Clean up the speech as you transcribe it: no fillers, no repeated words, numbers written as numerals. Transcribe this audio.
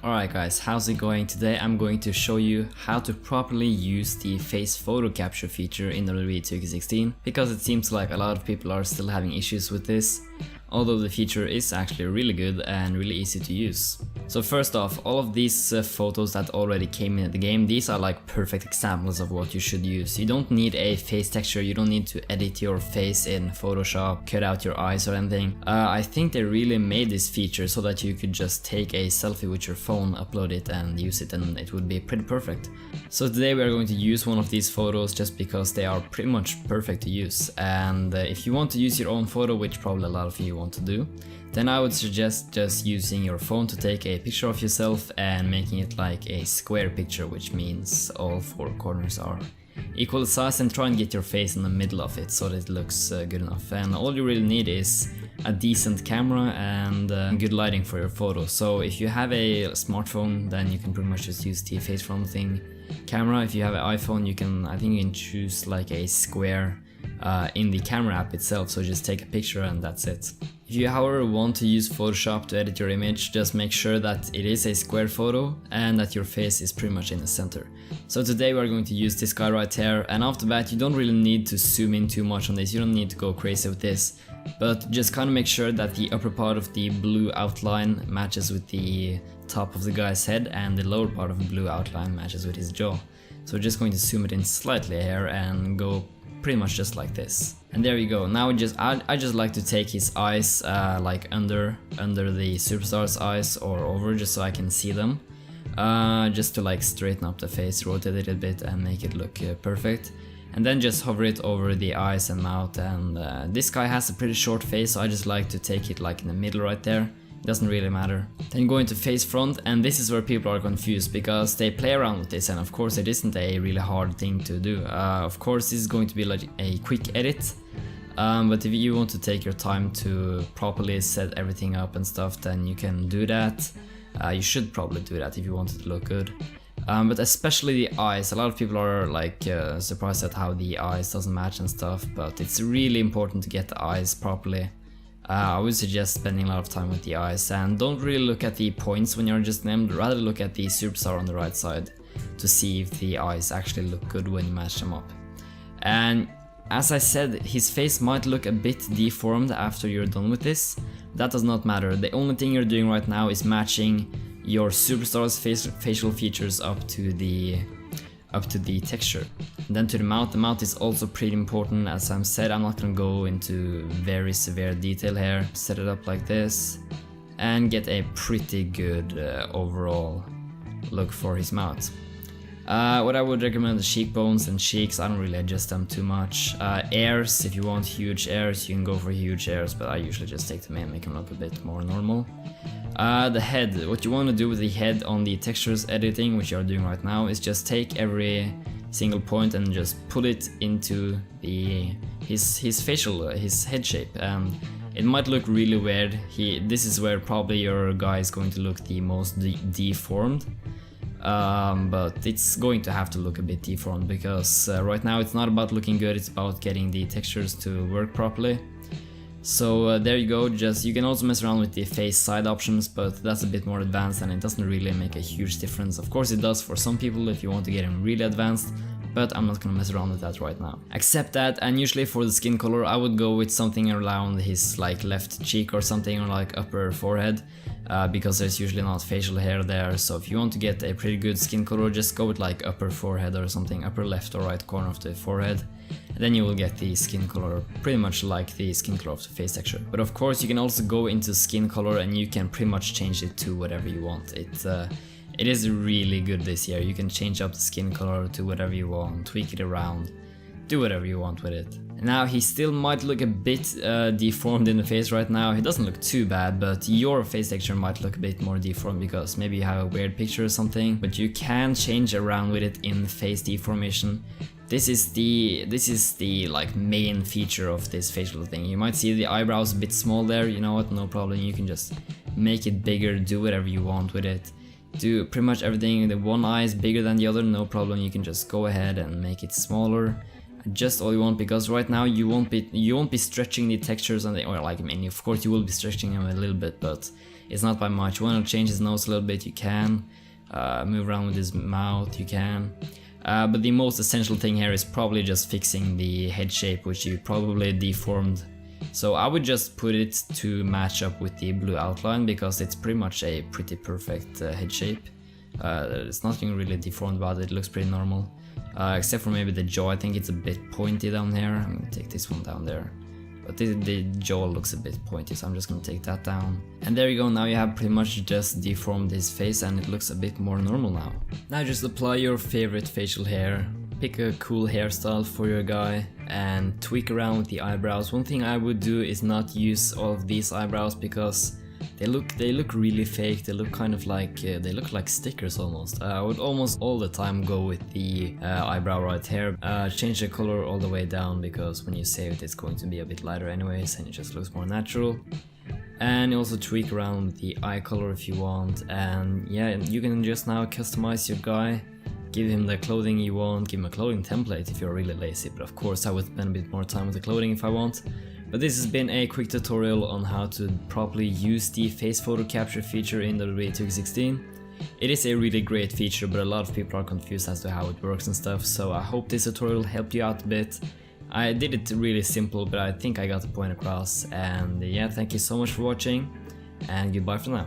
Alright guys, how's it going? Today I'm going to show you how to properly use the face photo capture feature in WWE 2K16 because it seems like a lot of people are still having issues with this, although the feature is actually really good and really easy to use. So first off, all of these photos that already came in the game, these are like perfect examples of what you should use. You don't need a face texture, you don't need to edit your face in Photoshop, cut out your eyes or anything. I think they really made this feature so that you could just take a selfie with your phone, upload it and use it, and it would be pretty perfect. So today we are going to use one of these photos just because they are pretty much perfect to use, and if you want to use your own photo, which probably a lot of you want to do, then I would suggest just using your phone to take a picture of yourself and making it like a square picture, which means all four corners are equal size, and try and get your face in the middle of it so that it looks good enough. And all you really need is a decent camera and good lighting for your photo. So if you have a smartphone, then you can pretty much just use the face fronting camera. If you have an iPhone, you can, I think you can choose like a square in the camera app itself, so just take a picture and that's it. If you however want to use Photoshop to edit your image, just make sure that it is a square photo and that your face is pretty much in the center. So today we're going to use this guy right here, and off the bat you don't really need to zoom in too much on this, you don't need to go crazy with this, but just kind of make sure that the upper part of the blue outline matches with the top of the guy's head and the lower part of the blue outline matches with his jaw. So we're just going to zoom it in slightly here and go pretty much just like this. And there you go. Now I just like to take his eyes like under the superstar's eyes or over, just so I can see them. Just to like straighten up the face, rotate it a bit and make it look perfect. And then just hover it over the eyes and mouth, and this guy has a pretty short face, so I just like to take it like in the middle right there. Doesn't really matter. Then go into face front, and this is where people are confused because they play around with this, and of course it isn't a really hard thing to do. Of course this is going to be like a quick edit, but if you want to take your time to properly set everything up and stuff, then you can do that. You should probably do that if you want it to look good. But especially the eyes, a lot of people are like surprised at how the eyes doesn't match and stuff, but it's really important to get the eyes properly. I would suggest spending a lot of time with the eyes, and don't really look at the points when you're adjusting them, rather look at the superstar on the right side to see if the eyes actually look good when you match them up. And as I said, his face might look a bit deformed after you're done with this. That does not matter. The only thing you're doing right now is matching your superstar's facial features up to the texture. And then to the mouth is also pretty important. As I said, I'm not gonna go into very severe detail here. Set it up like this and get a pretty good overall look for his mouth. What I would recommend, the cheekbones and cheeks, I don't really adjust them too much. Ears, if you want huge ears, you can go for huge ears, but I usually just take them in, make them look a bit more normal. The head, what you want to do with the head on the textures editing, which you are doing right now, is just take every single point and just put it into his head shape. It might look really weird. This is where probably your guy is going to look the most deformed. But it's going to have to look a bit deformed because right now it's not about looking good, it's about getting the textures to work properly. So there you go. You can also mess around with the face side options, but that's a bit more advanced and it doesn't really make a huge difference. Of course it does for some people if you want to get them really advanced, but I'm not gonna mess around with that right now. Except that, and usually for the skin color I would go with something around his like left cheek or something, or like upper forehead, because there's usually not facial hair there. So if you want to get a pretty good skin color, just go with like upper forehead or something, upper left or right corner of the forehead. And then you will get the skin color pretty much like the skin color of the face texture. But of course you can also go into skin color and you can pretty much change it to whatever you want. It is really good this year. You can change up the skin color to whatever you want, tweak it around, do whatever you want with it. Now he still might look a bit deformed in the face right now. He doesn't look too bad, but your face texture might look a bit more deformed because maybe you have a weird picture or something. But you can change around with it in face deformation. This is the like main feature of this facial thing. You might see the eyebrows a bit small there. You know what? No problem. You can just make it bigger. Do whatever you want with it. Do pretty much everything. The one eye is bigger than the other. No problem. You can just go ahead and make it smaller. Adjust all you want, because right now you won't be stretching the textures and or like, I mean, of course you will be stretching them a little bit, but It's not by much. You want to change his nose a little bit, you can. Move around with his mouth, you can. But the most essential thing here is probably just fixing the head shape, which you probably deformed. So I would just put it to match up with the blue outline, because it's pretty much a pretty perfect head shape. There's nothing really deformed about it, it looks pretty normal. Except for maybe the jaw. I think it's a bit pointy down here. I'm gonna take this one down there. But the jaw looks a bit pointy, so I'm just gonna take that down. And there you go, now you have pretty much just deformed his face and it looks a bit more normal now. Now just apply your favorite facial hair, pick a cool hairstyle for your guy and tweak around with the eyebrows. One thing I would do is not use all of these eyebrows, because they look really fake. They look kind of like they look like stickers almost. I would almost all the time go with the eyebrow right here. Change the color all the way down, because when you save it, it's going to be a bit lighter anyways, and it just looks more natural. And you also tweak around with the eye color if you want. And yeah, you can just now customize your guy. Give him the clothing you want. Give him a clothing template if you're really lazy. But of course, I would spend a bit more time with the clothing if I want. But this has been a quick tutorial on how to properly use the face photo capture feature in WWE 2K16. It is a really great feature, but a lot of people are confused as to how it works and stuff, so I hope this tutorial helped you out a bit. I did it really simple, but I think I got the point across, and yeah, thank you so much for watching, and goodbye for now.